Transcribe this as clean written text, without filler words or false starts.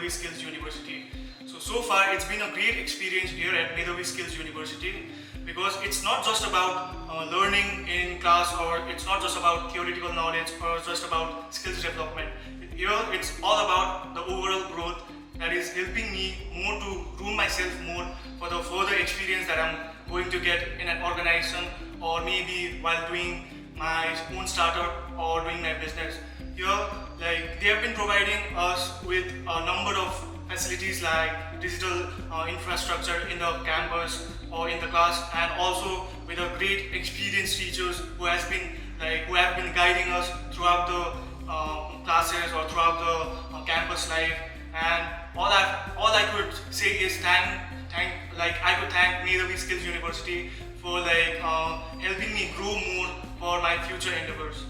Medhavi Skills University. So far it's been a great experience here at Medhavi Skills University, because it's not just about learning in class, or it's not just about theoretical knowledge or just about skills development. Here it's all about the overall growth that is helping me more to groom myself more for the further experience that I'm going to get in an organization, or maybe while doing my own startup or doing my business. Here, they have been providing us with a number of facilities like digital infrastructure in the campus or in the class, and also with a great experienced teachers who have been guiding us throughout the classes or throughout the campus life. And all I could say is I could thank Medhavi Skills University for helping me grow more for my future endeavors.